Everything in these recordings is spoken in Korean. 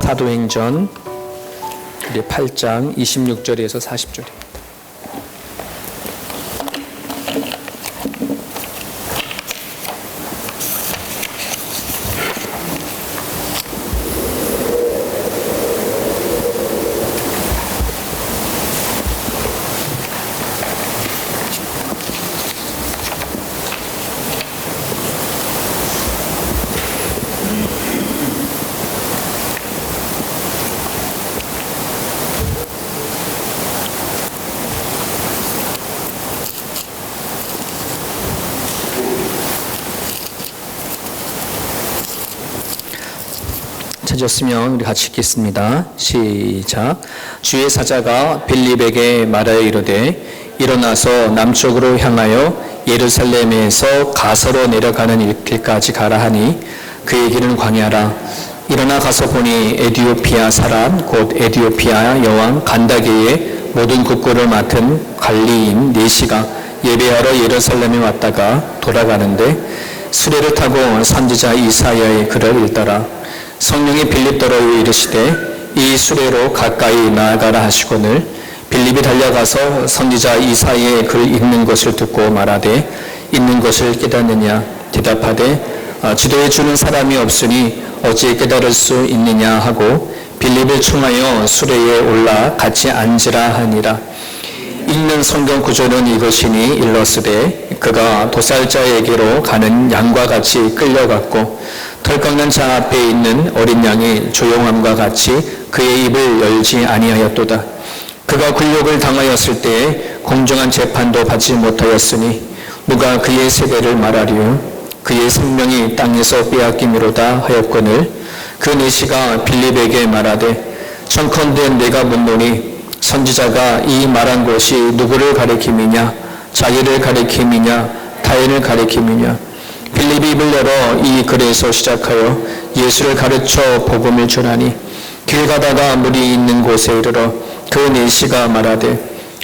사도행전 8장 26절에서 40절입니다. 찾았으면 우리 같이 읽겠습니다. 시작. 주의 사자가 빌립에게 말하여 이르되 일어나서 남쪽으로 향하여 예루살렘에서 가서로 내려가는 길까지 가라 하니 그의 길은 광야라. 일어나 가서 보니 에디오피아 사람 곧 에디오피아 여왕 간다게의 모든 국고를 맡은 관리인 네시가 예배하러 예루살렘에 왔다가 돌아가는데 수레를 타고 선지자 이사야의 글을 읽더라. 성령이 빌립더러 이르시되 이 수레로 가까이 나아가라 하시거늘 빌립이 달려가서 선지자 이사야의 글을 읽는 것을 듣고 말하되 읽는 것을 깨닫느냐 대답하되 지도해 주는 사람이 없으니 어찌 깨달을 수 있느냐 하고 빌립을 청하여 수레에 올라 같이 앉으라 하니라. 읽는 성경 구절은 이것이니 일러스되 그가 도살자에게로 가는 양과 같이 끌려갔고 털 깎는 자 앞에 있는 어린 양이 조용함과 같이 그의 입을 열지 아니하였도다. 그가 굴욕을 당하였을 때에 공정한 재판도 받지 못하였으니 누가 그의 세대를 말하리요. 그의 생명이 땅에서 빼앗김이로다 하였거늘 그 네시가 빌립에게 말하되 청컨대 내가 묻노니 선지자가 이 말한 것이 누구를 가리킴이냐 자기를 가리킴이냐 타인을 가리킴이냐. 빌립이 입을 열어 이 글에서 시작하여 예수를 가르쳐 복음을 전하니 길 가다가 물이 있는 곳에 이르러 그 네시가 말하되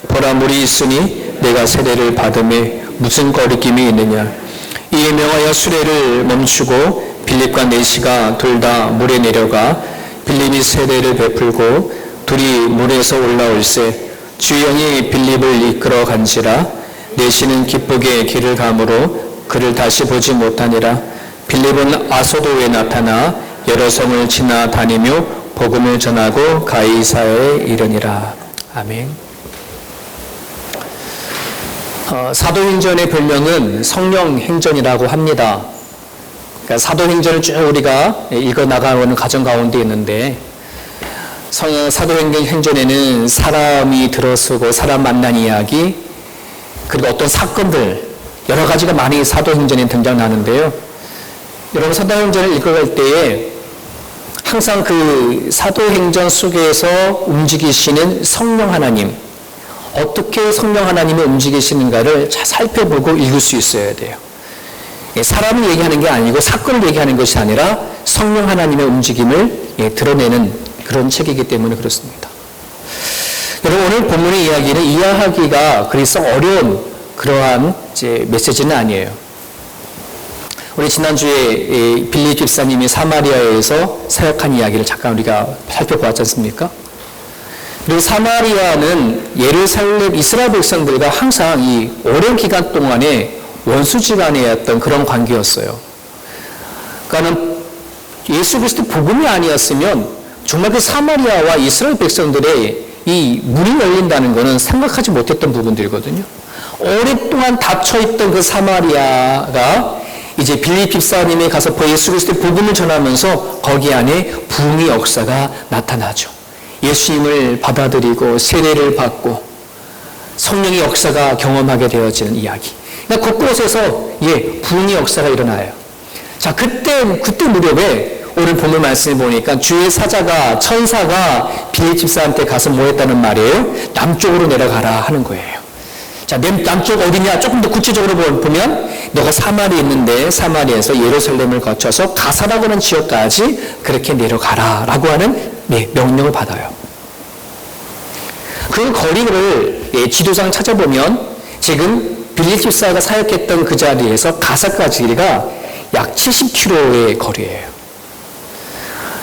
보라 물이 있으니 내가 세례를 받음에 무슨 거리낌이 있느냐. 이에 명하여 수레를 멈추고 빌립과 네시가 둘 다 물에 내려가 빌립이 세례를 베풀고 둘이 물에서 올라올세 주의 영이 빌립을 이끌어 간지라. 네시는 기쁘게 길을 가므로 그를 다시 보지 못하니라. 빌립은 아소도에 나타나 여러 성을 지나다니며 복음을 전하고 가이사야에 이르니라. 아멘. 사도행전의 별명은 성령행전이라고 합니다. 그러니까 사도행전을 쭉 우리가 읽어나가는 과정 가운데 있는데 사도행전에는 사람이 들어서고 사람 만난 이야기 그리고 어떤 사건들 여러 가지가 많이 사도행전에 등장하는데요. 여러분 사도행전을 읽어갈 때에 항상 그 사도행전 속에서 움직이시는 성령 하나님 어떻게 성령 하나님이 움직이시는가를 잘 살펴보고 읽을 수 있어야 돼요. 사람을 얘기하는 게 아니고 사건을 얘기하는 것이 아니라 성령 하나님의 움직임을 드러내는 그런 책이기 때문에 그렇습니다. 여러분 오늘 본문의 이야기는 이해하기가 그리 썩 어려운 그러한 이제 메시지는 아니에요. 우리 지난주에 빌립 집사님이 사마리아에서 사역한 이야기를 잠깐 우리가 살펴보았지 않습니까? 그리고 사마리아는 예루살렘 이스라엘 백성들과 항상 이 오랜 기간 동안에 원수지간이었던 그런 관계였어요. 그러니까는 예수 그리스도 복음이 아니었으면 정말 그 사마리아와 이스라엘 백성들의 이 문이 열린다는 것은 생각하지 못했던 부분들이거든요. 오랫동안 닫혀있던 그 사마리아가 이제 빌립 집사님이 가서 예수 그리스도의 복음을 전하면서 거기 안에 부흥의 역사가 나타나죠. 예수님을 받아들이고 세례를 받고 성령의 역사가 경험하게 되어지는 이야기. 그러니까 곳곳에서 부흥의 역사가 일어나요. 자, 그때 무렵에 오늘 본문 말씀을 보니까 주의 사자가 천사가 빌립 집사한테 가서 뭐 했다는 말이에요? 남쪽으로 내려가라 하는 거예요. 자, 남쪽 어디냐? 조금 더 구체적으로 보면 너가 사마리에 있는데 사마리에서 예루살렘을 거쳐서 가사라고 하는 지역까지 그렇게 내려가라 라고 하는 명령을 받아요. 그 거리를 지도상 찾아보면 지금 빌립 집사가 사역했던 그 자리에서 가사까지가 약 70km의 거리예요.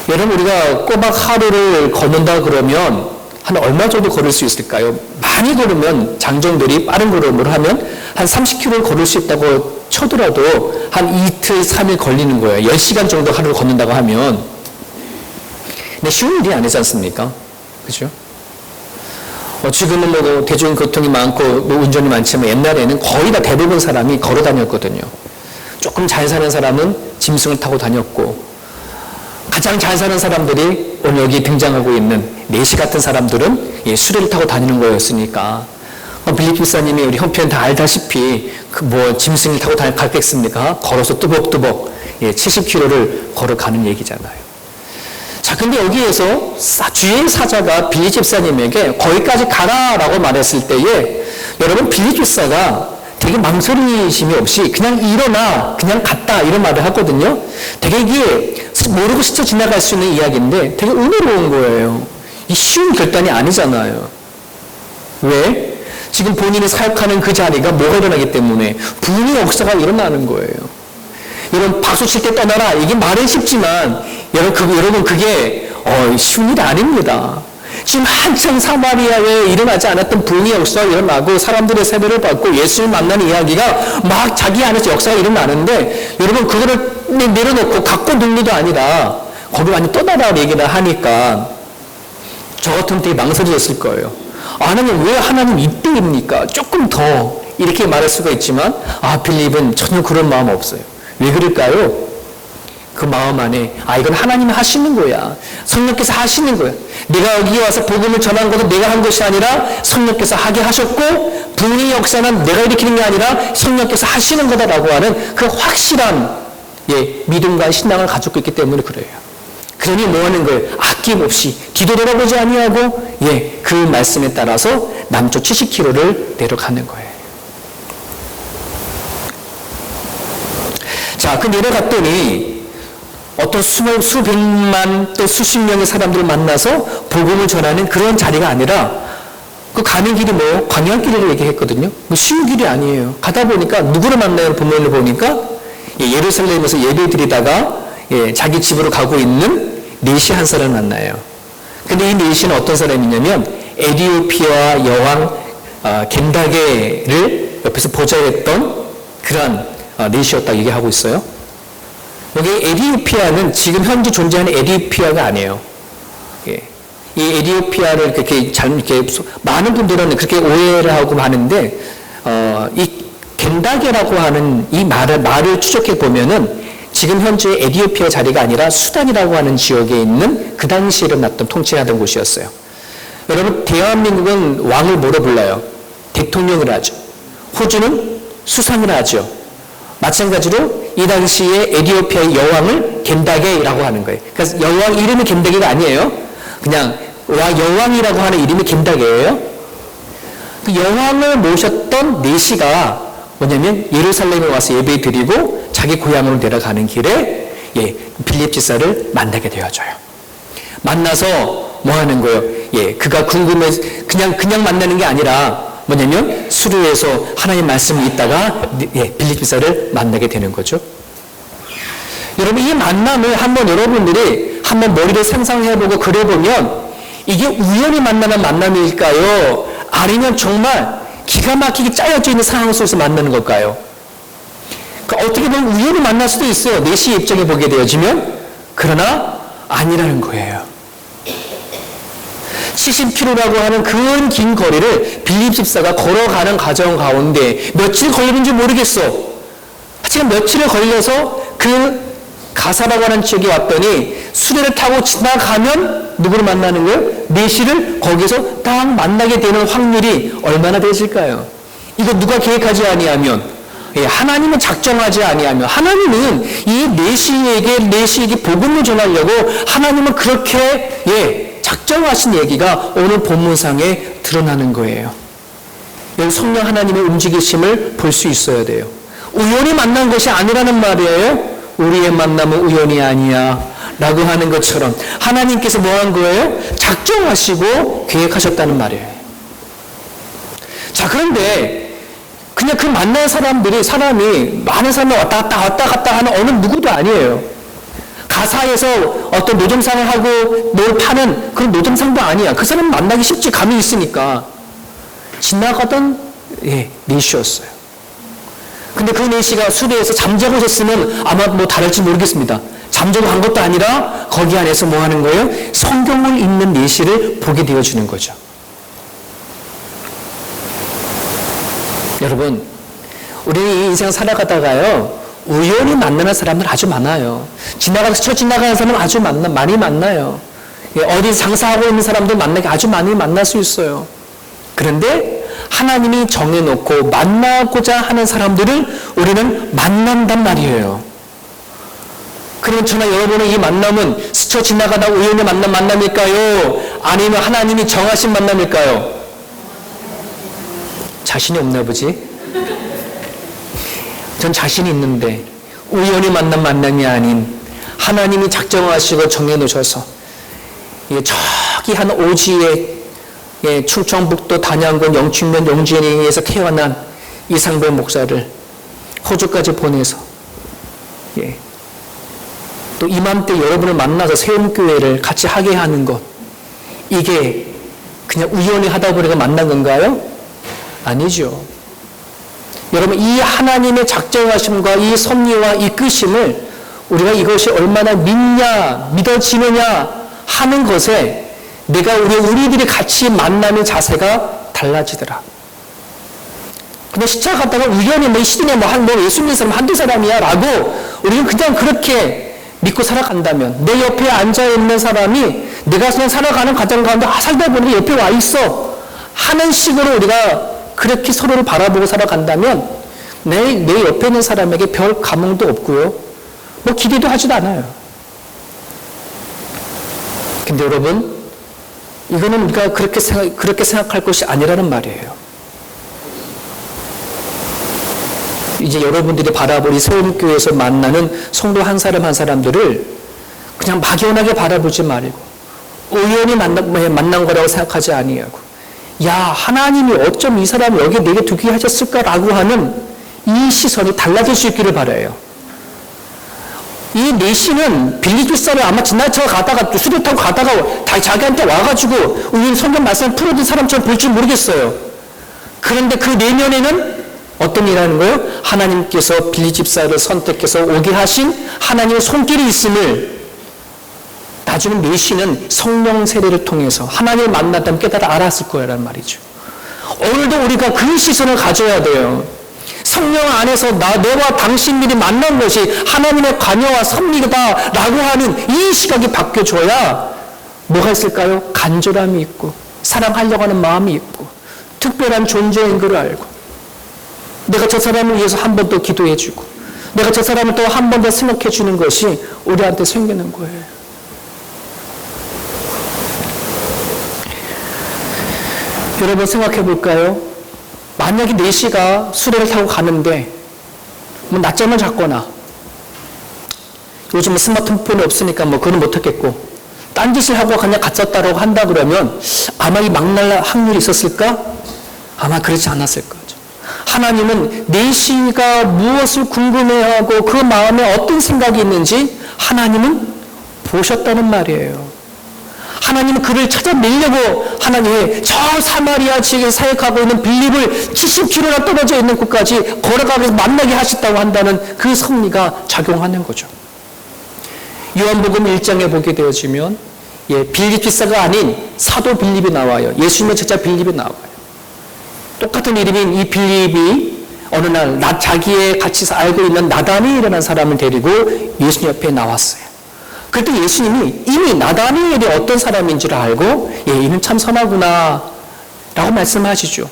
여러분, 우리가 꼬박 하루를 걷는다 그러면 한 얼마 정도 걸을 수 있을까요? 많이 걸으면 장정들이 빠른 걸음으로 하면 한 30km를 걸을 수 있다고 쳐더라도 한 이틀, 3일 걸리는 거예요. 10시간 정도 하루를 걷는다고 하면. 근데 쉬운 일이 아니지 않습니까? 그죠? 지금은 뭐 대중교통이 많고 뭐 운전이 많지만 옛날에는 거의 다 대부분 사람이 걸어 다녔거든요. 조금 잘 사는 사람은 짐승을 타고 다녔고, 가장 잘 사는 사람들이 오늘 여기 등장하고 있는 내시 같은 사람들은 수레를 타고 다니는 거였으니까, 빌립 집사님이 우리 형편 다 알다시피 짐승을 타고 갔겠습니까? 걸어서 뚜벅뚜벅 70km를 걸어가는 얘기잖아요. 자, 근데 여기에서 주의 사자가 빌립 집사님에게 거기까지 가라라고 말했을 때에, 여러분, 빌립 집사가 되게 망설임이 없이 그냥 일어나, 그냥 갔다, 이런 말을 하거든요. 되게 이게 모르고 스쳐 지나갈 수 있는 이야기인데 되게 은혜로운 거예요. 이 쉬운 결단이 아니잖아요. 왜? 지금 본인이 사역하는 그 자리가 뭐가 일어나기 때문에 부흥의 역사가 일어나는 거예요. 이런 박수 칠 때 떠나라, 이게 말은 쉽지만 여러분 그게 쉬운 일이 아닙니다. 지금 한창 사마리아에 일어나지 않았던 부흥의 역사가 일어나고 사람들의 세례를 받고 예수를 만나는 이야기가 막 자기 안에서 역사가 일어나는데, 여러분 그거를 내려놓고 갖고 논리도 아니라 거기 완전 떠나라 얘기를 하니까 저 같으면 되게 망설여졌을 거예요. 하나님, 왜 하나님 이때입니까? 조금 더 이렇게 말할 수가 있지만, 빌립은 전혀 그런 마음 없어요. 왜 그럴까요? 그 마음 안에 이건 하나님이 하시는 거야. 성령께서 하시는 거야. 내가 여기 와서 복음을 전한 것도 내가 한 것이 아니라 성령께서 하게 하셨고, 부흥의 역사는 내가 일으키는 게 아니라 성령께서 하시는 거다라고 하는 그 확실한 믿음과 신앙을 가지고 있기 때문에 그래요. 그러니 뭐 하는 거예요? 아낌없이 뒤도 돌아보지 아니하고 그 말씀에 따라서 남쪽 70km를 내려가는 거예요. 자, 그 내려갔더니 어떤 수백만 또 수십 명의 사람들을 만나서 복음을 전하는 그런 자리가 아니라, 그 가는 길이 광야길이라고 얘기했거든요. 쉬운 길이 아니에요. 가다 보니까 누구를 만나요? 본문을 보니까 예루살렘에서 예배 드리다가 자기 집으로 가고 있는 내시 한 사람을 만나요. 근데 이 내시는 어떤 사람이냐면 에디오피아 여왕 겐다게를 옆에서 보좌했던 그런 내시였다 얘기하고 있어요. 여기 에디오피아는 지금 현재 존재하는 에디오피아가 아니에요. 이 에디오피아를 이렇게 많은 분들은 그렇게 오해를 하고 하는데, 이 겐다게라고 하는 이 말을 추적해 보면은 지금 현재 에디오피아 자리가 아니라 수단이라고 하는 지역에 있는 그 당시에 일어났던 통치하던 곳이었어요. 여러분, 대한민국은 왕을 뭐로 불러요? 대통령을 하죠. 호주는 수상을 하죠. 마찬가지로 이 당시에 에디오피아의 여왕을 겐다게라고 하는 거예요. 그래서 여왕 이름이 겐다게가 아니에요. 그냥 여왕이라고 하는 이름이 겐다게예요. 그 여왕을 모셨던 내시가 뭐냐면 예루살렘에 와서 예배 드리고 자기 고향으로 내려가는 길에 빌립 집사를 만나게 되어져요. 만나서 뭐 하는 거예요? 그가 궁금해서 그냥 만나는 게 아니라 뭐냐면 수르에서 하나님 말씀이 있다가 빌립 집사를 만나게 되는 거죠. 여러분, 이 만남을 여러분들이 한번 머리를 상상해보고 그려보면 이게 우연히 만나는 만남일까요? 아니면 정말 기가 막히게 짜여져 있는 상황 속에서 만나는 걸까요? 그러니까 어떻게 보면 우연히 만날 수도 있어요. 내시의 입장에 보게 되어지면. 그러나 아니라는 거예요. 70km라고 하는 그 긴 거리를 빌립 집사가 걸어가는 과정 가운데 며칠 걸리는지 모르겠어. 하지만 며칠을 걸려서 그 가사라고 하는 지역에 왔더니 수레를 타고 지나가면 누구를 만나는 거예요? 내시를 거기서 딱 만나게 되는 확률이 얼마나 되실까요? 이거 누가 계획하지 아니하면, 하나님은 작정하지 아니하면, 하나님은 이 내시에게 복음을 전하려고 하나님은 그렇게 작정하신 얘기가 오늘 본문상에 드러나는 거예요. 여기 성령 하나님의 움직이심을 볼 수 있어야 돼요. 우연히 만난 것이 아니라는 말이에요. 우리의 만남은 우연이 아니야 라고 하는 것처럼 하나님께서 뭐 한 거예요? 작정하시고 계획하셨다는 말이에요. 자, 그런데 그냥 그 만난 사람이 많은 사람이 왔다 갔다 하는 어느 누구도 아니에요. 가사에서 어떤 노점상을 하고 뭘 파는 그런 노점상도 아니야. 그 사람 만나기 쉽지, 감이 있으니까. 지나가던 내시였어요. 근데 그 내시가 수레에서 잠자고 있었으면 아마 뭐 다를지 모르겠습니다. 잠자고 간 것도 아니라 거기 안에서 뭐 하는 거예요? 성경을 읽는 내시를 보게 되어주는 거죠. 여러분, 우리는 이 인생 살아가다가요, 우연히 만나는 사람들 아주 많아요. 스쳐 지나가는 사람 아주 많이 만나요. 어디 장사하고 있는 사람들 만나기 아주 많이 만날 수 있어요. 그런데 하나님이 정해놓고 만나고자 하는 사람들을 우리는 만난단 말이에요. 그러면 저나 여러분의 이 만남은 스쳐 지나가다 우연히 만난 만남일까요? 아니면 하나님이 정하신 만남일까요? 자신이 없나 보지? 전 자신이 있는데 우연히 만난 만남이 아닌 하나님이 작정하시고 정해놓으셔서 저기 한 오지에 충청북도 단양군 영춘면 용진에서 태어난 이상배 목사를 호주까지 보내서 또 이맘때 여러분을 만나서 세움교회를 같이 하게 하는 것, 이게 그냥 우연히 하다 보니까 만난 건가요? 아니죠. 여러분, 이 하나님의 작정하심과 이 섭리와 이 끄심을 우리가 이것이 얼마나 믿냐, 믿어지느냐 하는 것에 내가 우리들이 같이 만나는 자세가 달라지더라. 근데 시차 갔다가 우연히 내 시대에 예수 믿는 사람 한두 사람이야 라고 우리는 그냥 그렇게 믿고 살아간다면, 내 옆에 앉아있는 사람이 내가 그냥 살아가는 과정 가운데 살다 보니 옆에 와 있어 하는 식으로 우리가 그렇게 서로를 바라보고 살아간다면 내 옆에 있는 사람에게 별 감흥도 없고요, 뭐 기대도 하지도 않아요. 근데 여러분, 이거는 우리가 그렇게 생각할 것이 아니라는 말이에요. 이제 여러분들이 바라보니 세움교회에서 만나는 성도 한 사람 한 사람들을 그냥 막연하게 바라보지 말고 우연히 만난 거라고 생각하지 아니하고, 야, 하나님이 어쩜 이 사람을 여기 내게 두게 하셨을까라고 하는 이 시선이 달라질 수 있기를 바라요. 이 내시는 빌립보사를 아마 지나쳐 가다가 수레 타고 가다가 다 자기한테 와가지고 우리 성경 말씀을 풀어준 사람처럼 볼지 모르겠어요. 그런데 그 내면에는 어떤 일이라는 거예요? 하나님께서 빌립 집사를 선택해서 오게 하신 하나님의 손길이 있음을 나중에 내시는 성령 세례를 통해서 하나님을 만났다면 깨달아 알았을 거라는 말이죠. 오늘도 우리가 그 시선을 가져야 돼요. 성령 안에서 내와 당신들이 만난 것이 하나님의 관여와 섭리다라고 하는 이 시각이 바뀌어줘야 뭐가 있을까요? 간절함이 있고 사랑하려고 하는 마음이 있고 특별한 존재인 걸 알고, 내가 저 사람을 위해서 한 번 더 기도해주고 내가 저 사람을 또 한 번 더 생각해주는 것이 우리한테 생기는 거예요. 여러분 생각해 볼까요? 만약에 내시가 수레를 타고 가는데 뭐 낮잠을 잤거나, 요즘은 스마트폰이 없으니까 뭐 그건 못했겠고 딴짓을 하고 그냥 갔었다라고 한다 그러면 아마 이 망날 확률이 있었을까? 아마 그렇지 않았을 거죠. 하나님은 내시가 무엇을 궁금해하고 그 마음에 어떤 생각이 있는지 하나님은 보셨다는 말이에요. 하나님은 그를 찾아내려고 하나님의 저 사마리아 지역에 사역하고 있는 빌립을 70km나 떨어져 있는 곳까지 걸어가면서 만나게 하셨다고 한다는 그 섭리가 작용하는 거죠. 요한복음 1장에 보게 되어지면 빌립 집사가 아닌 사도 빌립이 나와요. 예수님의 제자 빌립이 나와요. 똑같은 이름인 이 빌립이 어느 날 자기의 같이 알고 있는 나다니엘이라는 사람을 데리고 예수님 옆에 나왔어요. 그때 예수님이 이미 나다니엘이 어떤 사람인지를 알고 이는 참 선하구나 라고 말씀하시죠.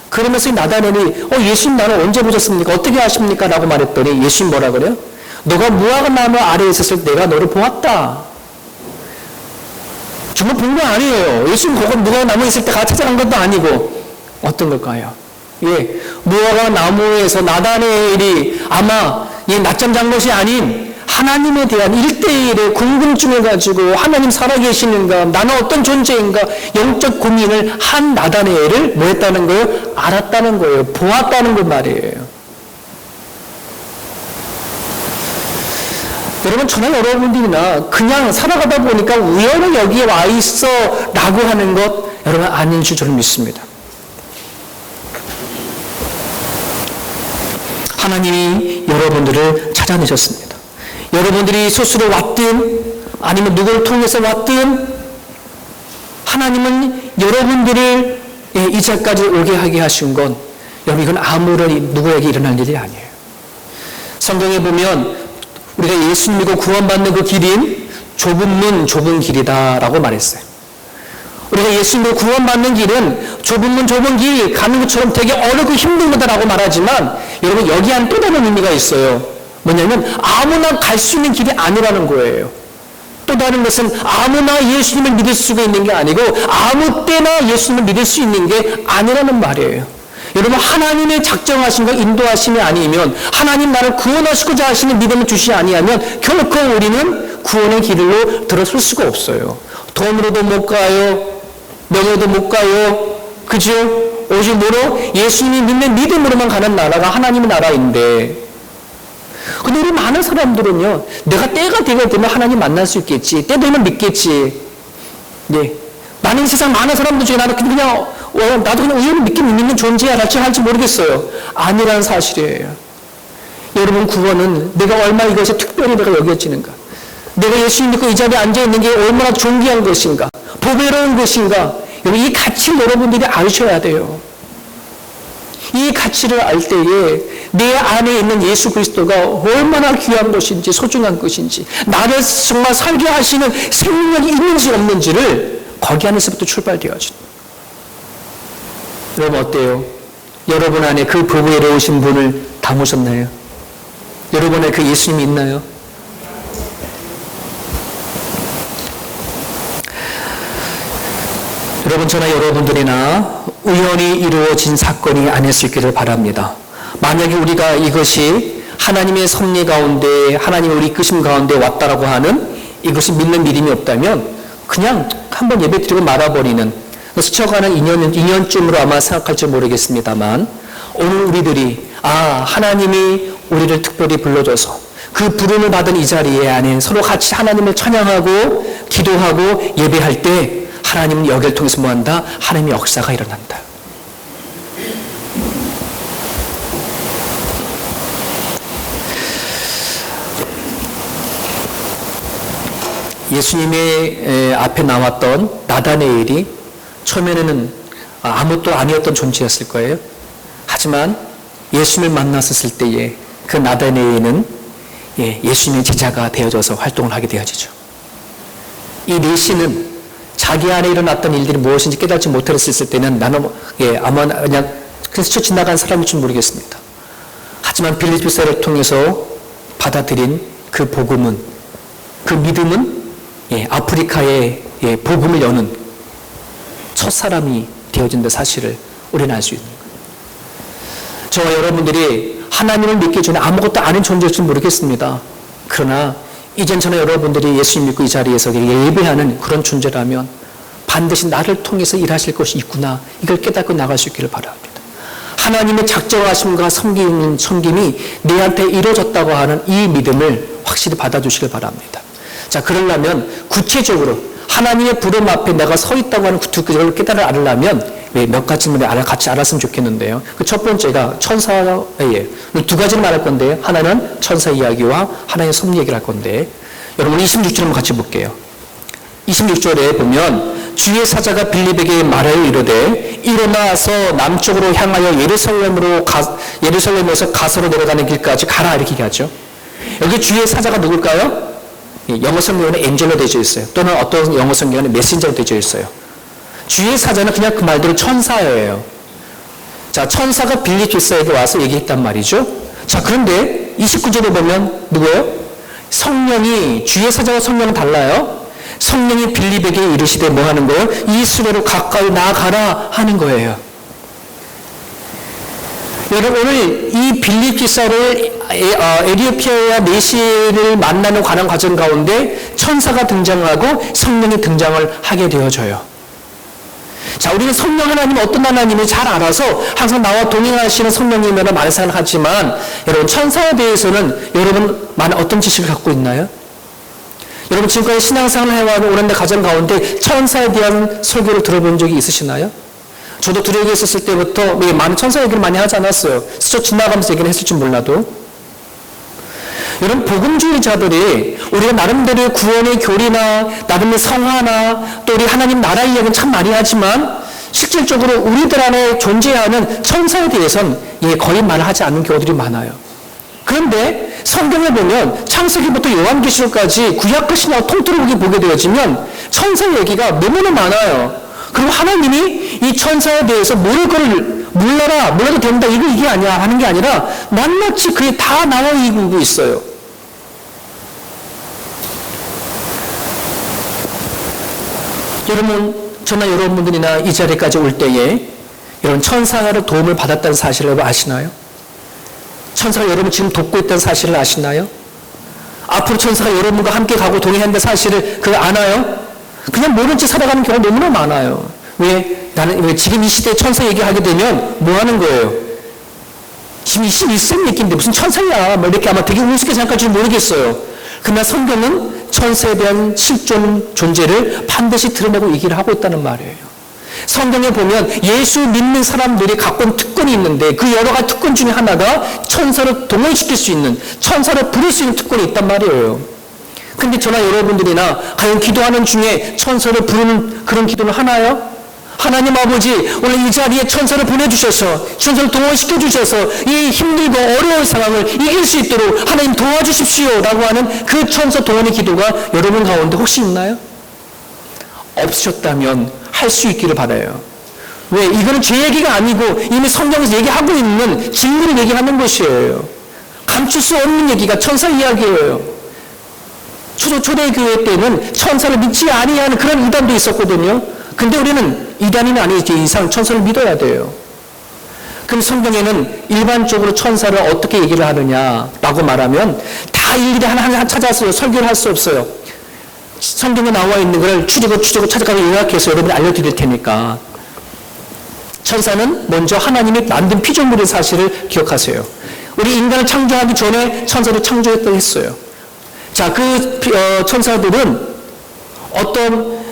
그러면서 나다니엘이 예수님 나를 언제 보셨습니까? 어떻게 아십니까? 라고 말했더니 예수님 뭐라 그래요? 너가 무화과나무 아래에 있었을 때 내가 너를 보았다. 정말 본 거 아니에요. 예수님 거기 무화과나무에 있을 때 같이 찾아간 것도 아니고 어떤 걸까요? 무화과나무에서 나다니엘이 아마 낮잠 잔 것이 아닌 하나님에 대한 1대1의 궁금증을 가지고 하나님 살아계시는가, 나는 어떤 존재인가 영적 고민을 한 나다니엘을 뭐 했다는 거예요? 알았다는 거예요. 보았다는 그 말이에요. 여러분, 저나 여러분들이나 그냥 살아가다 보니까 우연히 여기에 와 있어 라고 하는 것 여러분 아닌 줄 저는 믿습니다. 하나님이 여러분들을 찾아내셨습니다. 여러분들이 스스로 왔든 아니면 누구를 통해서 왔든 하나님은 여러분들을 이 자리까지 오게 하게 하신 건 여러분 이건 아무런 누구에게 일어날 일이 아니에요. 성경에 보면 우리가 예수 믿고 구원받는 그 길인 좁은 문 좁은 길이다라고 말했어요. 우리가 예수 믿고 구원받는 길은 좁은 문 좁은 길 가는 것처럼 되게 어렵고 힘든 거다라고 말하지만 여러분 여기 안 또 다른 의미가 있어요. 뭐냐면 아무나 갈 수 있는 길이 아니라는 거예요. 또 다른 것은 아무나 예수님을 믿을 수가 있는 게 아니고 아무 때나 예수님을 믿을 수 있는 게 아니라는 말이에요. 여러분 하나님의 작정하신 거 인도하심이 아니면 하나님 나를 구원하시고자 하시는 믿음을 주시 아니하면 결코 우리는 구원의 길로 들어설 수가 없어요. 돈으로도 못 가요. 명예도 못 가요. 그죠? 오직 뭐로? 예수님이 믿는 믿음으로만 가는 나라가 하나님의 나라인데 근데 우리 많은 사람들은요, 내가 때가 되면 하나님 만날 수 있겠지. 때 되면 믿겠지. 예. 많은 세상 많은 사람들 중에 나도 그냥, 나도 그냥 우연히 믿는 존재야. 할지 모르겠어요. 아니라는 사실이에요. 여러분, 구원은 내가 얼마 이것이 특별히 내가 여겨지는가. 내가 예수님 믿고 이 자리에 앉아있는 게 얼마나 존귀한 것인가. 보배로운 것인가. 여러분, 이 가치를 여러분들이 아셔야 돼요. 이 가치를 알 때에 내 안에 있는 예수 그리스도가 얼마나 귀한 것인지 소중한 것인지 나를 정말 살게 하시는 생명력이 있는지 없는지를 거기 안에서부터 출발되어진. 여러분 어때요? 여러분 안에 그 보배로우신 분을 담으셨나요? 여러분 안에 그 예수님이 있나요? 여러분 저나 여러분들이나 우연히 이루어진 사건이 아닐 수 있기를 바랍니다. 만약에 우리가 이것이 하나님의 섭리 가운데 하나님의 우리 이끄심 가운데 왔다라고 하는 이것이 믿는 믿음이 없다면 그냥 한번 예배드리고 말아버리는 스쳐가는 인연쯤으로 아마 생각할지 모르겠습니다만 오늘 우리들이 하나님이 우리를 특별히 불러줘서 그 부름을 받은 이 자리에 안에 서로 같이 하나님을 찬양하고 기도하고 예배할 때 하나님은 여기를 통해서 뭐한다? 하나님의 역사가 일어난다. 예수님의 앞에 나왔던 나다네엘이 처음에는 아무것도 아니었던 존재였을 거예요. 하지만 예수님을 만났을 때에 그 나다네엘은 예수님의 제자가 되어져서 활동을 하게 되어지죠. 이 내시는 자기 안에 일어났던 일들이 무엇인지 깨닫지 못했을 때는 나는 아마 그냥 스쳐 지나간 사람일 줄 모르겠습니다. 하지만 빌립보서를 통해서 받아들인 그 복음은 그 믿음은 아프리카의 복음을 여는 첫 사람이 되어진다 사실을 우리는 알 수 있는 거예요. 저와 여러분들이 하나님을 믿기 전에 아무것도 아닌 존재일지 모르겠습니다. 그러나 이젠 저는 여러분들이 예수님 믿고 이 자리에서 예배하는 그런 존재라면 반드시 나를 통해서 일하실 것이 있구나. 이걸 깨닫고 나갈 수 있기를 바랍니다. 하나님의 작정하심과 섬김이 내한테 이루어졌다고 하는 이 믿음을 확실히 받아주시길 바랍니다. 자, 그러려면 구체적으로 하나님의 부름 앞에 내가 서 있다고 하는 그걸 깨달아 알려면 몇 가지를 같이 알았으면 좋겠는데요. 그 첫 번째가 천사의 두 가지를 말할 건데요. 하나는 천사 이야기와 하나의 섭리 얘기를 할 건데 여러분 26절 한번 같이 볼게요. 26절에 보면 주의 사자가 빌립에게 말하여 이르되 일어나서 남쪽으로 향하여 예루살렘에서 가서로 내려가는 길까지 가라 이렇게 얘기하죠. 여기 주의 사자가 누굴까요? 영어 성경에는 엔젤로 되어 있어요. 또는 어떤 영어 성경에는 메신저로 되어 있어요. 주의 사자는 그냥 그 말대로 천사예요. 자, 천사가 빌립보서에게 와서 얘기했단 말이죠. 자, 그런데 29절에 보면 누구예요? 성령이, 주의 사자와 성령은 달라요. 성령이 빌립에게 이르시되 뭐 하는 거예요? 이 수레로 가까이 나아가라 하는 거예요. 여러분 오늘 이 빌립기사를 에티오피아와 내시를 만나는 관한 과정 가운데 천사가 등장하고 성령이 등장을 하게 되어져요. 자, 우리는 성령 하나님이 어떤 하나님을 잘 알아서 항상 나와 동행하시는 성령님이라 많이 생각하지만, 여러분, 천사에 대해서는 여러분 많은 어떤 지식을 갖고 있나요? 여러분, 지금까지 신앙생활을 해와는 오랜 가정 가운데 천사에 대한 설교를 들어본 적이 있으시나요? 저도 두려움에 있었을 때부터 많은 천사 얘기를 많이 하지 않았어요. 스쳐 지나가면서 얘기를 했을지 몰라도. 여러분, 복음주의자들이 우리가 나름대로 구원의 교리나 나름의 성화나 또 우리 하나님 나라 이야기는 참 많이 하지만 실질적으로 우리들 안에 존재하는 천사에 대해서는 거의 말을 하지 않는 경우들이 많아요. 그런데 성경에 보면 창세기부터 요한계시록까지 구약과 신약 통틀어 보게 되어지면 천사 얘기가 너무나 많아요. 그리고 하나님이 이 천사에 대해서 모를 걸 몰라도 된다 이게 아니야 하는 게 아니라 낱낱이 그게 다 나와 있고 있어요. 여러분, 저나 여러분들이나 이 자리까지 올 때에 여러분 천사를 도움을 받았다는 사실을 여러분 아시나요? 천사가 여러분 지금 돕고 있다는 사실을 아시나요? 앞으로 천사가 여러분과 함께 가고 동행한다는 사실을 그걸 아나요? 그냥 모른 채 살아가는 경우가 너무나 많아요. 왜 지금 이 시대에 천사 얘기하게 되면 뭐 하는 거예요? 지금 21세기 얘기인데 무슨 천사야? 이렇게 아마 되게 우습게 생각할지 모르겠어요. 그러나 성경은 천사에 대한 실존 존재를 반드시 드러내고 얘기를 하고 있다는 말이에요. 성경에 보면 예수 믿는 사람들이 갖고 있는 특권이 있는데 그 여러 가지 특권 중에 하나가 천사를 동원시킬 수 있는, 천사를 부를 수 있는 특권이 있단 말이에요. 근데 저나 여러분들이나 과연 기도하는 중에 천사를 부르는 그런 기도를 하나요? 하나님 아버지, 오늘 이 자리에 천사를 보내주셔서 천사를 동원시켜주셔서 이 힘들고 어려운 상황을 이길 수 있도록 하나님 도와주십시오 라고 하는 그 천사 동원의 기도가 여러분 가운데 혹시 있나요? 없으셨다면 할 수 있기를 바라요. 왜? 이거는 제 얘기가 아니고 이미 성경에서 얘기하고 있는 진리를 얘기하는 것이에요. 감출 수 없는 얘기가 천사 이야기예요. 초대교회 때는 천사를 믿지 아니하는 그런 이단도 있었거든요. 근데 우리는 이단이 아니지 이상 천사를 믿어야 돼요. 그럼 성경에는 일반적으로 천사를 어떻게 얘기를 하느냐라고 말하면 다 일일이 하나 찾아서 설교를 할 수 없어요. 성경에 나와 있는 걸 추적을 찾아가고 요약해서 여러분이 알려드릴 테니까. 천사는 먼저 하나님이 만든 피조물의 사실을 기억하세요. 우리 인간을 창조하기 전에 천사를 창조했다고 했어요. 자, 천사들은 어떤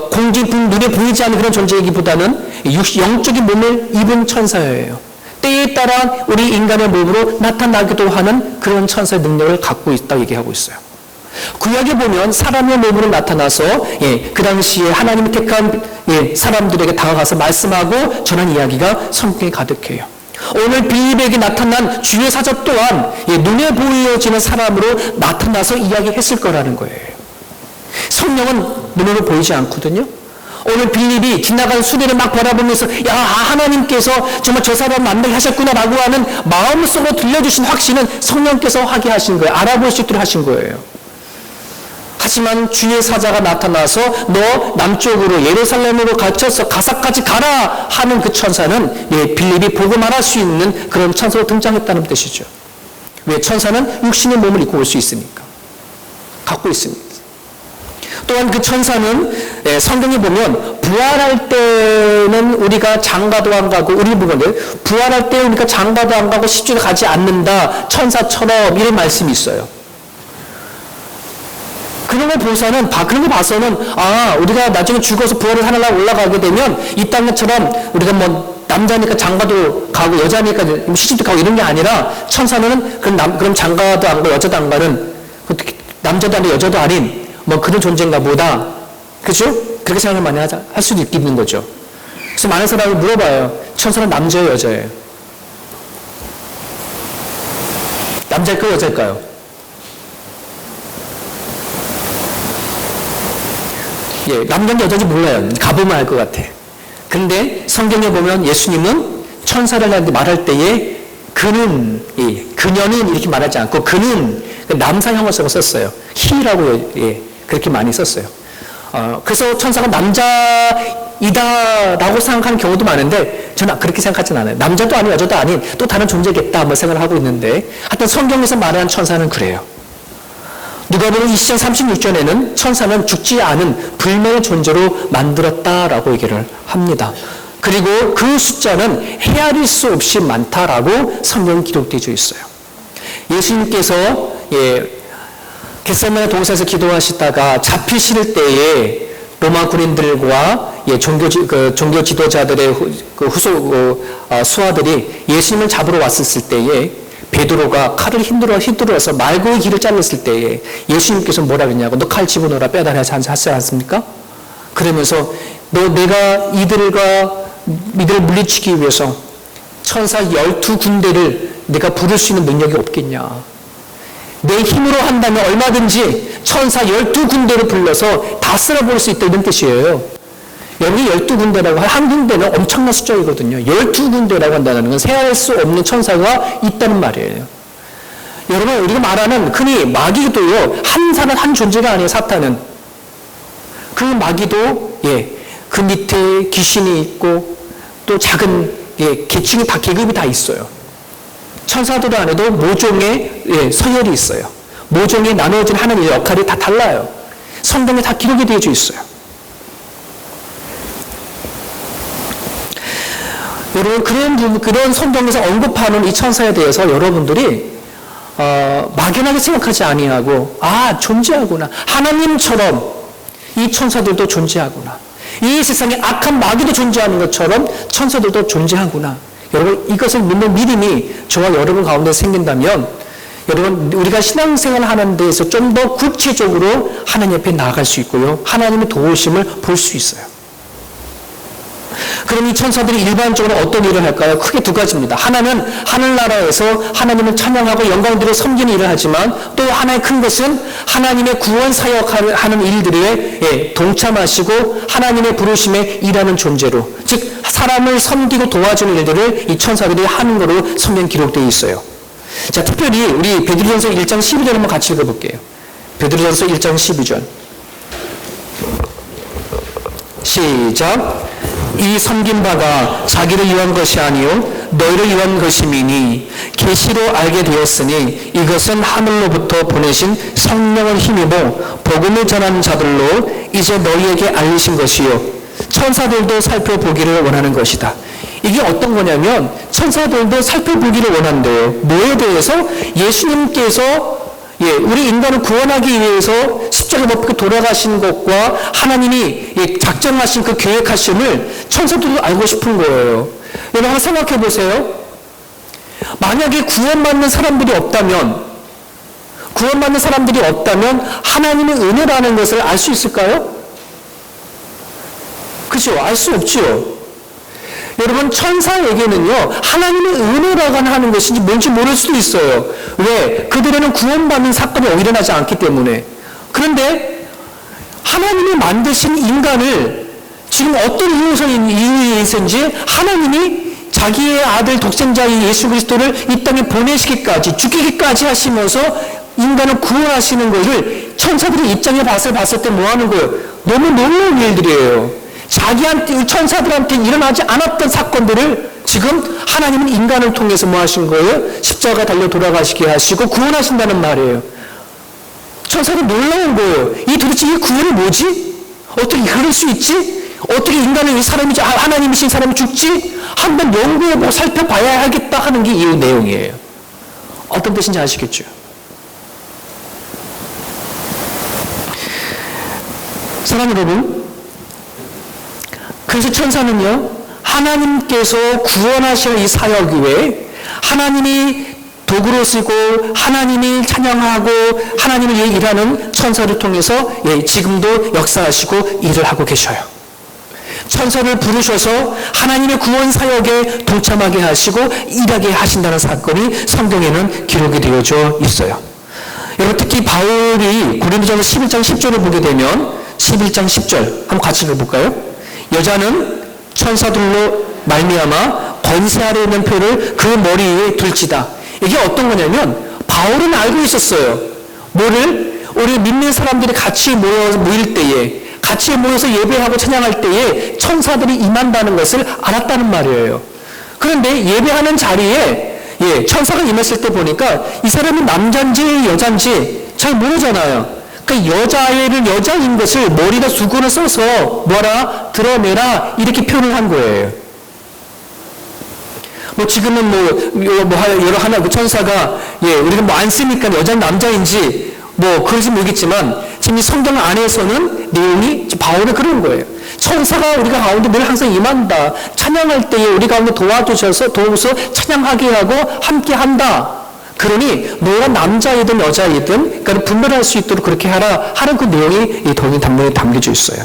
공중분 눈에 보이지 않는 그런 존재이기보다는 영적인 몸을 입은 천사예요. 때에 따라 우리 인간의 몸으로 나타나기도 하는 그런 천사의 능력을 갖고 있다고 얘기하고 있어요. 구약에 보면 사람의 몸으로 나타나서 그 당시에 하나님이 택한 사람들에게 다가가서 말씀하고 전한 이야기가 성경에 가득해요. 오늘 빌립에게 나타난 주의 사자 또한 눈에 보여지는 사람으로 나타나서 이야기했을 거라는 거예요. 성령은 눈으로 보이지 않거든요. 오늘 빌립이 지나가는 수레를 막 바라보면서 야, 하나님께서 정말 저 사람 만나게 하셨구나라고 하는 마음속으로 들려주신 확신은 성령께서 하게 하신 거예요. 알아볼 수 있도록 하신 거예요. 하지만 주의 사자가 나타나서 너 남쪽으로 예루살렘으로 갇혀서 가사까지 가라 하는 그 천사는 빌립이 보고 말할 수 있는 그런 천사로 등장했다는 뜻이죠. 왜? 천사는 육신의 몸을 입고 올 수 있으니까. 갖고 있습니다. 또한 그 천사는 성경에 보면 부활할 때는 우리가 장가도 안 가고 우리 부분을 부활할 때 우리가 장가도 안 가고 십주에 가지 않는다 천사처럼 이런 말씀이 있어요. 그런 거 봐서는 우리가 나중에 죽어서 부활을 하늘나라 올라가게 되면 이 땅처럼 우리가 남자니까 장가도 가고 여자니까 시집도 가고 이런 게 아니라 천사는 그럼 장가도 안 가고 여자도 안 가는 남자도 아닌 여자도 아닌 그런 존재인가 보다. 그죠? 그렇게 생각을 많이 할 수도 있는 거죠. 그래서 많은 사람이 물어봐요. 천사는 남자예요, 여자예요? 남자일까요, 여자일까요? 남자인지 여자인지 몰라요. 가보면 알 것 같아. 근데 성경에 보면 예수님은 천사를 말할 때에 그녀는 이렇게 말하지 않고 그는 남사 형용사를 썼어요. he라고 그렇게 많이 썼어요. 그래서 천사가 남자이다라고 생각하는 경우도 많은데 저는 그렇게 생각하진 않아요. 남자도 아닌 여자도 아닌 또 다른 존재겠다 생각을 하고 있는데 하여튼 성경에서 말하는 천사는 그래요. 누가복음 20장 36절에는 천사는 죽지 않은 불멸의 존재로 만들었다라고 얘기를 합니다. 그리고 그 숫자는 헤아릴 수 없이 많다라고 성경 기록되어 있어요. 예수님께서 겟세마네 동산에서 기도하시다가 잡히실 때에 로마 군인들과 종교 지도자들의 수하들이 예수님을 잡으러 왔었을 때에 베드로가 칼을 휘두르어서 말고의 길을 잘랐을 때에 예수님께서 뭐라 그랬냐고, 너 칼 집어넣어라 빼달라 하지 않습니까? 그러면서 내가 이들을 물리치기 위해서 천사 12군대를 내가 부를 수 있는 능력이 없겠냐. 내 힘으로 한다면 얼마든지 천사 12군대를 불러서 다 쓸어버릴 수 있다, 이런 뜻이에요. 여기 12군대라고 한 군대는 엄청난 숫자이거든요. 12군대라고 한다는 건 세할 수 없는 천사가 있다는 말이에요. 여러분, 우리가 말하는 흔히 마귀도요, 한 존재가 아니에요, 사탄은. 그 마귀도, 그 밑에 귀신이 있고, 또 작은, 계층이 계급이 다 있어요. 천사들 안에도 모종의 서열이 있어요. 모종이 나누어진 하나님의 역할이 다 달라요. 성경에 다 기록이 되어 있어요. 여러분, 그런 성경에서 언급하는 이 천사에 대해서 여러분들이 막연하게 생각하지 아니하고, 존재하구나. 하나님처럼 이 천사들도 존재하구나. 이 세상에 악한 마귀도 존재하는 것처럼 천사들도 존재하구나. 여러분, 이것을 믿는 믿음이 저와 여러분 가운데 생긴다면, 여러분, 우리가 신앙생활을 하는 데에서 좀 더 구체적으로 하나님 앞에 나아갈 수 있고요, 하나님의 도우심을 볼 수 있어요. 그럼 이 천사들이 일반적으로 어떤 일을 할까요? 크게 두 가지입니다. 하나는 하늘나라에서 하나님을 찬양하고 영광들을 섬기는 일을 하지만, 또 하나의 큰 것은 하나님의 구원 사역하는 일들에 동참하시고 하나님의 부르심에 일하는 존재로, 즉 사람을 섬기고 도와주는 일들을 이 천사들이 하는 것으로 성경 기록되어 있어요. 자, 특별히 우리 베드로전서 1장 12절 한번 같이 읽어볼게요. 베드로전서 1장 12절 시작. 이 섬긴 바가 자기를 위한 것이 아니요 너희를 위한 것임이니 계시로 알게 되었으니 이것은 하늘로부터 보내신 성령을 힘입어 복음을 전하는 자들로 이제 너희에게 알리신 것이요 천사들도 살펴보기를 원하는 것이다. 이게 어떤 거냐면 천사들도 살펴보기를 원한대요. 뭐에 대해서? 예수님께서 우리 인간을 구원하기 위해서 십자가 못 박혀 돌아가신 것과 하나님이 작정하신 그 계획하심을 천사들도 알고 싶은 거예요. 여러분 한번 생각해 보세요. 만약에 구원받는 사람들이 없다면 하나님의 은혜라는 것을 알 수 있을까요? 그죠? 알 수 없죠. 여러분, 천사에게는요, 하나님의 은혜라고 하는 것인지 뭔지 모를 수도 있어요. 왜? 그들에는 구원받는 사건이 일어나지 않기 때문에. 그런데 하나님이 만드신 인간을 지금 어떤 이유에서인지 하나님이 자기의 아들 독생자인 예수 그리스도를 이 땅에 보내시기까지, 죽이기까지 하시면서 인간을 구원하시는 것을 천사들의 입장에 봤을 때 뭐 하는 거예요? 너무 놀라운 일들이에요. 자기한테, 천사들한테 일어나지 않았던 사건들을 지금 하나님은 인간을 통해서 뭐 하신 거예요? 십자가 달려 돌아가시게 하시고 구원하신다는 말이에요. 천사들 놀라운 거예요. 도대체 이 구원이 뭐지? 어떻게 그럴 수 있지? 어떻게 인간을 이 사람이지, 하나님이신 사람이 죽지? 한번 연구해보고 살펴봐야 하겠다 하는 게 이 내용이에요. 어떤 뜻인지 아시겠죠? 사랑하는 여러분, 그래서 천사는요, 하나님께서 구원하실 이 사역 위에 하나님이 도구로 쓰고 하나님이 찬양하고 하나님을 위해 일하는 천사를 통해서 지금도 역사하시고 일을 하고 계셔요. 천사를 부르셔서 하나님의 구원 사역에 동참하게 하시고 일하게 하신다는 사건이 성경에는 기록이 되어져 있어요. 여러분, 특히 바울이 고린도전서 11장 10절을 보게 되면 11장 10절 한번 같이 읽어볼까요? 여자는 천사들로 말미암아 권세 아래 있는 표를 그 머리 위에 둘지다. 이게 어떤 거냐면 바울은 알고 있었어요. 뭐를? 우리 믿는 사람들이 같이 모일 때에, 같이 모여서 예배하고 찬양할 때에 천사들이 임한다는 것을 알았다는 말이에요. 그런데 예배하는 자리에 천사가 임했을 때 보니까 이 사람이 남자인지 여자인지 잘 모르잖아요. 그러니까 여자애를 여자인 것을 머리에다 수건을 써서 뭐라 드러내라 이렇게 표현을 한 거예요. 뭐 지금은 여러 하나 그 천사가 우리가 뭐 안 쓰니까 여자 남자인지 뭐 그런지 모르겠지만 지금 이 성경 안에서는 내용이 바울이 그런 거예요. 천사가 우리가 가운데 늘 항상 임한다. 찬양할 때에 우리 가운데 도와서 찬양하게 하고 함께 한다. 그러니 너가 남자이든 여자이든 그러니까 분별할 수 있도록 그렇게 하라 하는 그 내용이 이 동이 담겨져 있어요.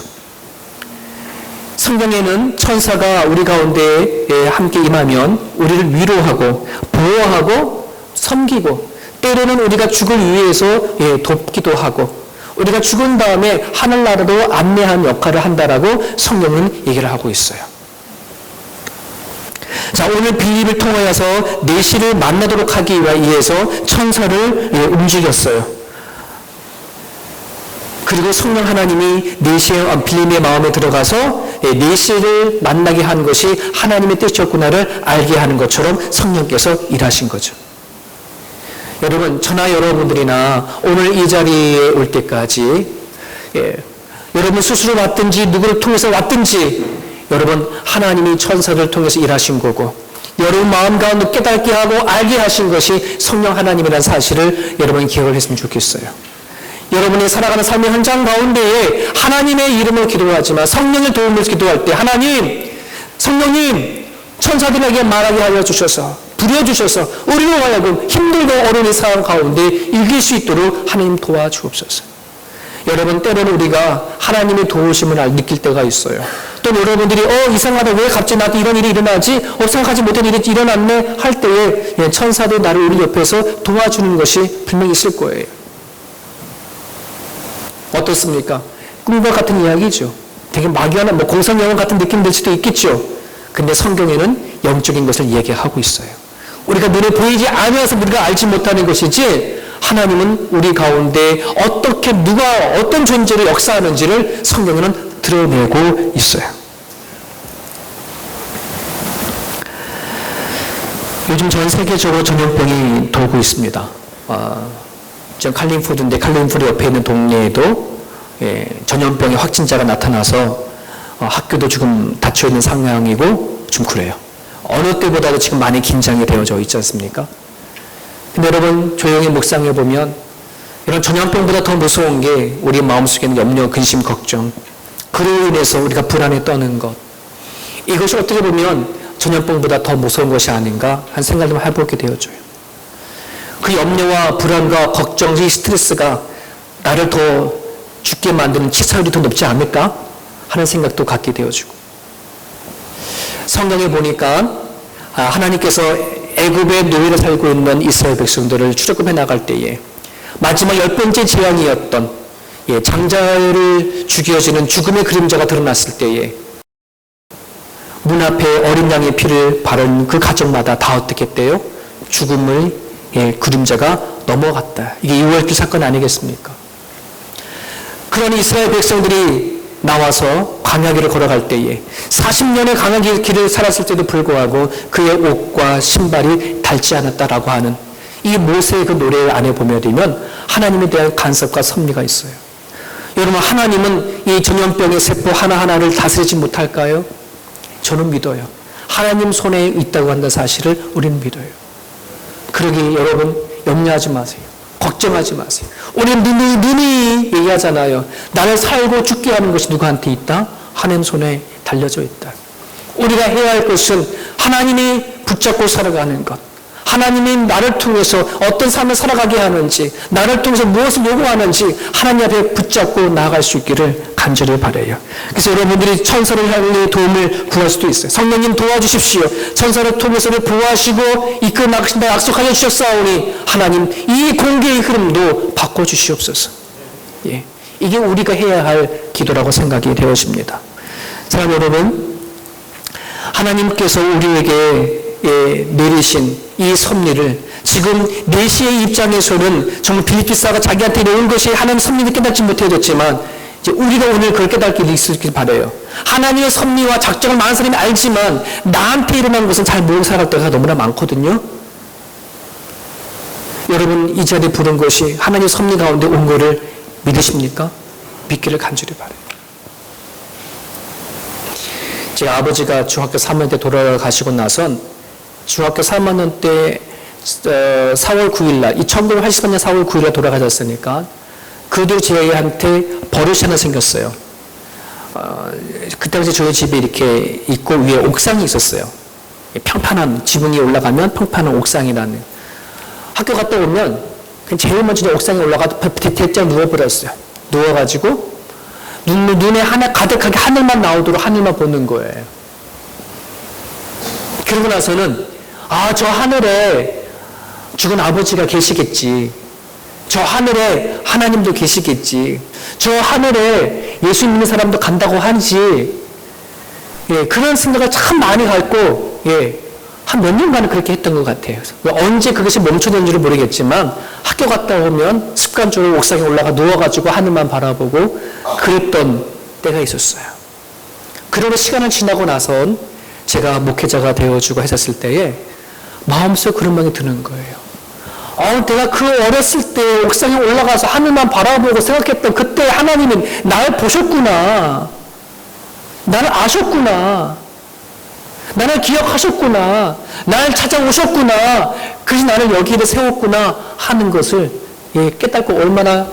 성경에는 천사가 우리 가운데 함께 임하면 우리를 위로하고 보호하고 섬기고 때로는 우리가 죽을 위해서 돕기도 하고 우리가 죽은 다음에 하늘나라로 안내하는 역할을 한다라고 성경은 얘기를 하고 있어요. 자, 오늘 빌립을 통하여서 내시를 만나도록 하기 위해서 천사를 움직였어요. 그리고 성령 하나님이 빌립의 마음에 들어가서 내시를 만나게 한 것이 하나님의 뜻이었구나를 알게 하는 것처럼 성령께서 일하신 거죠. 여러분, 저나 여러분들이나 오늘 이 자리에 올 때까지 여러분 스스로 왔든지 누구를 통해서 왔든지 여러분 하나님이 천사를 통해서 일하신 거고 여러분 마음 가운데 깨닫게 하고 알게 하신 것이 성령 하나님이라는 사실을 여러분이 기억을 했으면 좋겠어요. 여러분이 살아가는 삶의 현장 가운데에 하나님의 이름을 기도하지만 성령의 도움을 기도할 때 하나님, 성령님 천사들에게 말하게 하여 주셔서 부려주셔서 우리로 하여금 힘들고 어려운 상황 가운데 이길 수 있도록 하나님 도와주옵소서. 여러분 때로는 우리가 하나님의 도우심을 느낄 때가 있어요. 또 여러분들이 이상하다 왜 갑자기 나한테 이런 일이 일어나지? 생각하지 못한 일이 일어났네 할 때에 천사들이 나를 우리 옆에서 도와주는 것이 분명히 있을 거예요. 어떻습니까? 꿈과 같은 이야기죠. 되게 막연한 공상영화 같은 느낌 들 수도 있겠죠. 근데 성경에는 영적인 것을 얘기하고 있어요. 우리가 눈에 보이지 않아서 우리가 알지 못하는 것이지 하나님은 우리 가운데 어떻게 누가 어떤 존재로 역사하는지를 성경에는 드러내고 있어요. 요즘 전 세계적으로 전염병이 돌고 있습니다. 지금 칼림푸드인데 칼림푸드 옆에 있는 동네에도 전염병의 확진자가 나타나서 학교도 지금 닫혀 있는 상황이고 좀 그래요. 어느 때보다도 지금 많이 긴장이 되어져 있지 않습니까? 근데 여러분 조용히 묵상해 보면 이런 전염병보다 더 무서운 게 우리 마음속에는 염려, 근심, 걱정 그로 인해서 우리가 불안에 떠는 것 이것이 어떻게 보면 전염병보다 더 무서운 것이 아닌가 하는 생각을 좀 해보게 되어져요. 그 염려와 불안과 걱정, 이 스트레스가 나를 더 죽게 만드는 치사율이 더 높지 않을까 하는 생각도 갖게 되어지고 성경에 보니까 하나님께서 애굽의 노예로 살고 있는 이스라엘 백성들을 출애굽해 나갈 때에 마지막 10번째 재앙이었던 장자를 죽여지는 죽음의 그림자가 드러났을 때에 문 앞에 어린 양의 피를 바른 그 가정마다 다 어떻게 했대요? 죽음의 그림자가 넘어갔다. 이게 2월절 사건 아니겠습니까? 그런 이스라엘 백성들이 나와서 광야길을 걸어갈 때에 40년의 광야길을 살았을 때도 불구하고 그의 옷과 신발이 닳지 않았다라고 하는 이 모세의 그 노래 안에 보면 하나님에 대한 간섭과 섭리가 있어요. 여러분 하나님은 이 전염병의 세포 하나하나를 다스리지 못할까요? 저는 믿어요. 하나님 손에 있다고 한다는 사실을 우리는 믿어요. 그러기 여러분 염려하지 마세요. 걱정하지 마세요. 우리 눈이 얘기하잖아요. 나를 살고 죽게 하는 것이 누구한테 있다? 하나님 손에 달려져 있다. 우리가 해야 할 것은 하나님이 붙잡고 살아가는 것. 하나님이 나를 통해서 어떤 삶을 살아가게 하는지, 나를 통해서 무엇을 요구하는지 하나님 앞에 붙잡고 나아갈 수 있기를 간절히 바라요. 그래서 여러분들이 천사를 향해 도움을 구할 수도 있어요. 성령님 도와주십시오. 천사를 통해서를 보호하시고 이끌어 나가신다 약속하여 주셨사오니 하나님 이 공개의 흐름도 바꿔주시옵소서. 이게 우리가 해야 할 기도라고 생각이 되어집니다. 사랑하는 여러분, 하나님께서 우리에게 내리신 이 섭리를 지금 내시의 입장에서는 정말 빌립기사가 자기한테 내온 것이 하나님 섭리를 깨닫지 못해졌지만 이제 우리가 오늘 그걸 깨닫게 있길 바라요. 하나님의 섭리와 작정을 많은 사람이 알지만 나한테 일어난 것은 잘 모르고 살아갈 때가 너무나 많거든요. 여러분 이 자리에 부른 것이 하나님 섭리 가운데 온 것을 믿으십니까? 믿기를 간절히 바라요. 제 아버지가 중학교 3학년 때 돌아가시고 나선 중학교 3학년 때 4월 9일 날, 1983년 4월 9일 날 돌아가셨으니까 그 뒤로 저희한테 버릇이 하나 생겼어요. 그때 당시 저희 집에 이렇게 있고 위에 옥상이 있었어요. 평판한 지붕 위에 올라가면 평판한 옥상이라는. 학교 갔다 오면 그냥 제일 먼저 옥상에 올라가서 대장 누워버렸어요. 누워가지고 눈에 하나 가득하게 하늘만 나오도록 하늘만 보는 거예요. 그러고 나서는 저 하늘에 죽은 아버지가 계시겠지. 저 하늘에 하나님도 계시겠지. 저 하늘에 예수 믿는 사람도 간다고 하지. 그런 생각을 참 많이 갖고 한 몇 년간은 그렇게 했던 것 같아요. 언제 그것이 멈춰졌는지를 모르겠지만 학교 갔다 오면 습관적으로 옥상에 올라가 누워가지고 하늘만 바라보고 그랬던 때가 있었어요. 그러고 시간을 지나고 나선 제가 목회자가 되어주고 했었을 때에 마음속에 그런 마음이 드는 거예요. 내가 그 어렸을 때 옥상에 올라가서 하늘만 바라보고 생각했던 그때 하나님은 날 보셨구나. 나를 아셨구나. 나를 기억하셨구나. 나를 찾아오셨구나. 그래서 나를 여기에 세웠구나 하는 것을 깨닫고 얼마나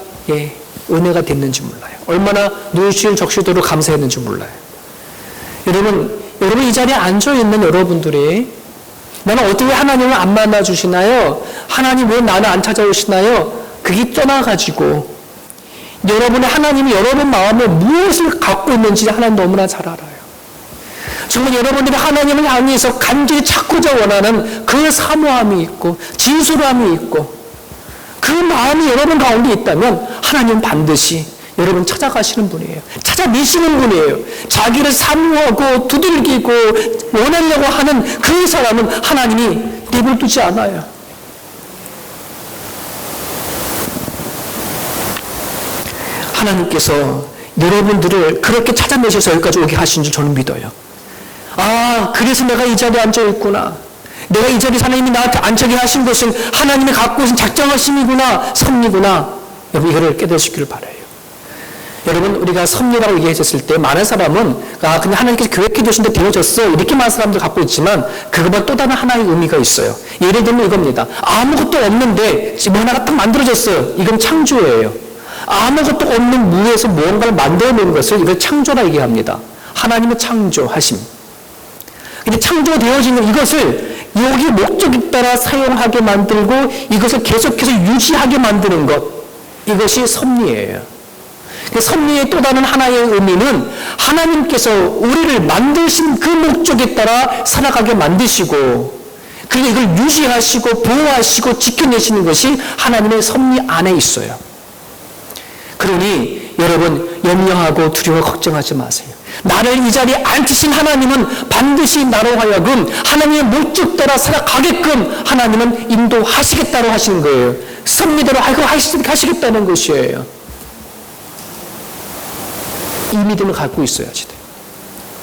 은혜가 됐는지 몰라요. 얼마나 눈시울 적시도로 감사했는지 몰라요. 여러분 이 자리에 앉아있는 여러분들이 나는 어떻게 하나님을 안 만나주시나요? 하나님 왜 나는 안 찾아오시나요? 그게 떠나가지고 여러분의 하나님이 여러분 마음에 무엇을 갖고 있는지 하나님 너무나 잘 알아요. 정말 여러분들이 하나님을 향해서 간절히 찾고자 원하는 그 사모함이 있고 진솔함이 있고 그 마음이 여러분 가운데 있다면 하나님은 반드시 여러분 찾아가시는 분이에요. 찾아내시는 분이에요. 자기를 사모하고 두들기고 원하려고 하는 그 사람은 하나님이 내버려두지 않아요. 하나님께서 여러분들을 그렇게 찾아내셔서 여기까지 오게 하신 줄 저는 믿어요. 그래서 내가 이 자리에 앉아있구나. 내가 이 자리에 하나님이 나한테 앉게 하신 것은 하나님이 갖고 계신 작정하심이구나, 섭리구나. 여러분 이거를 깨달으시기를 바라요. 여러분 우리가 섭리라고 얘기했을 때 많은 사람은 그냥 하나님께서 계획해 주신 데 되어졌어 이렇게 많은 사람들 갖고 있지만 그것만 또 다른 하나의 의미가 있어요. 예를 들면 이겁니다. 아무것도 없는데 지금 하나가 딱 만들어졌어요. 이건 창조예요. 아무것도 없는 무에서 무언가를 만들어내는 것을 이걸 창조라 얘기합니다. 하나님의 창조하심. 근데 창조되어지는 이것을 여기 목적에 따라 사용하게 만들고 이것을 계속해서 유지하게 만드는 것, 이것이 섭리예요. 섭리의 또 다른 하나의 의미는 하나님께서 우리를 만드신 그 목적에 따라 살아가게 만드시고 그리고 이걸 유지하시고 보호하시고 지켜내시는 것이 하나님의 섭리 안에 있어요. 그러니 여러분 염려하고 두려워 걱정하지 마세요. 나를 이 자리에 앉히신 하나님은 반드시 나로 하여금 하나님의 목적 따라 살아가게끔 하나님은 인도하시겠다고 하시는 거예요. 섭리대로 하시겠다는 것이에요. 이 믿음을 갖고 있어야지 돼요.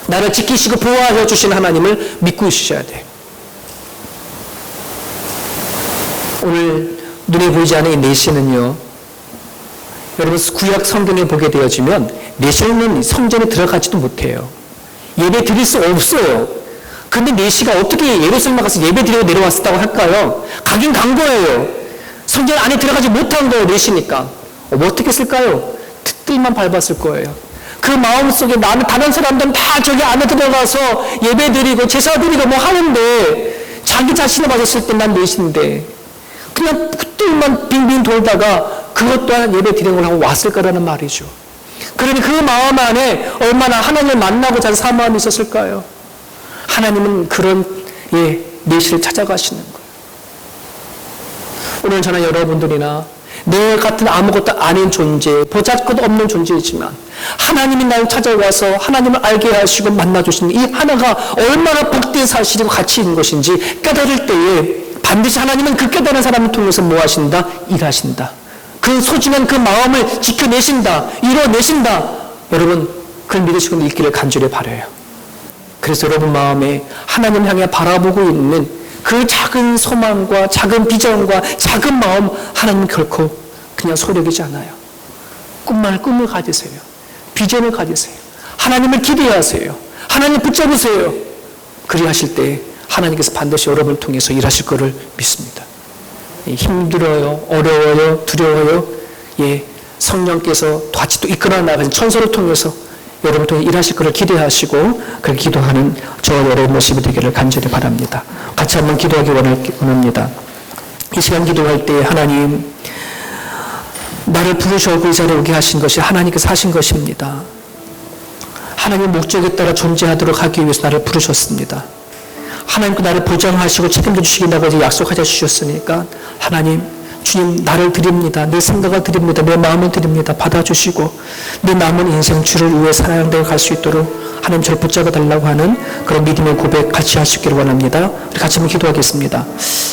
나를 지키시고 보호하여 주신 하나님을 믿고 있으셔야 돼요. 오늘 눈에 보이지 않는 이 내시는요, 여러분 구약 성경에 보게 되어지면 내시는 성전에 들어가지도 못해요. 예배 드릴 수 없어요. 근데 내시가 어떻게 예루살렘에 가서 예배 드리고 내려왔다고 할까요? 가긴 간 거예요. 성전 안에 들어가지 못한 거예요. 내시니까. 어떻게 했을까요? 뜰만 밟았을 거예요. 그 마음속에 나는 다른 사람들은 다 저기 안에 들어가서 예배 드리고 제사 드리고 뭐 하는데 자기 자신을 맞았을 때 난 내시인데 그냥 뜰만 빙빙 돌다가 그것 또한 예배 드리는 걸 하고 왔을 거라는 말이죠. 그러니 그 마음 안에 얼마나 하나님을 만나고자 하는 사모함이 있었을까요? 하나님은 그런 내시를 찾아가시는 거예요. 오늘 저는 여러분들이나 내 같은 아무것도 아닌 존재, 보잘것없는 존재이지만 하나님이 나를 찾아와서 하나님을 알게 하시고 만나주시는 이 하나가 얼마나 복된 사실이고 가치 있는 것인지 깨달을 때에 반드시 하나님은 그 깨달은 사람을 통해서 뭐 하신다? 일하신다. 그 소중한 그 마음을 지켜내신다. 이뤄내신다. 여러분 그걸 믿으시고 있기를 간절히 바라요. 그래서 여러분 마음에 하나님 향해 바라보고 있는 그 작은 소망과 작은 비전과 작은 마음 하나님 결코 그냥 소력이지 않아요. 꿈을 가지세요. 비전을 가지세요. 하나님을 기대하세요. 하나님 붙잡으세요. 그리하실 때 하나님께서 반드시 여러분을 통해서 일하실 것을 믿습니다. 힘들어요, 어려워요, 두려워요. 성령께서 같이 또 이끌어 나가신 천사를 통해서 여러분을 통해 일하실 것을 기대하시고 그렇게 기도하는 저와 여러분 모습이 되기를 간절히 바랍니다. 같이 한번 기도하기 원합니다. 이 시간 기도할 때 하나님, 나를 부르셔 그 자리에 오게 하신 것이 하나님께서 하신 것입니다. 하나님 목적에 따라 존재하도록 하기 위해서 나를 부르셨습니다. 하나님께 나를 보장하시고 책임져 주시겠다고 이제 약속하셔 주셨으니까 하나님, 주님 나를 드립니다. 내 생각을 드립니다. 내 마음을 드립니다. 받아주시고 내 남은 인생 주를 위해 살아가는 데 갈 수 있도록 하나님 저를 붙잡아 달라고 하는 그런 믿음의 고백 같이 하시기를 원합니다. 우리 같이 한번 기도하겠습니다.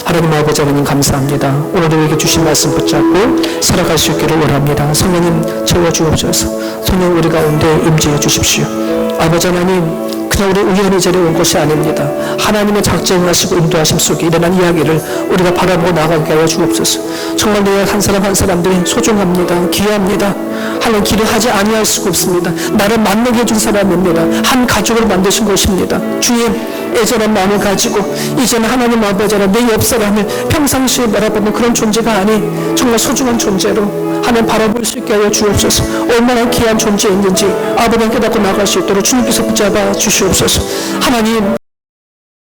하나님 아버지 하나님 감사합니다. 오늘도 우리에게 주신 말씀 붙잡고 살아갈 수 있기를 원합니다. 성령님 채워주옵소서. 성령 우리 가운데 임재해 주십시오. 아버지 하나님, 그냥 우리 우연히 자리에 온 것이 아닙니다. 하나님의 작정하시고 인도하심 속에 일어난 이야기를 우리가 바라보고 나가게 하여 주옵소서. 정말 내 한 사람 한 사람들이 소중합니다. 귀합니다. 하나님 기도하지 아니할 수가 없습니다. 나를 만나게 해준 사람입니다. 한 가족을 만드신 것입니다. 주님, 애절한 마음을 가지고 이제는 하나님 아버지라 내 옆 사람을 평상시에 바라보는 그런 존재가 아닌 정말 소중한 존재로 하나님 바라볼 수 있게 하여 주옵소서. 얼마나 귀한 존재인지 아버지는 깨닫고 나갈 수 있도록 주님께서 붙잡아 주시옵소서. 하나님,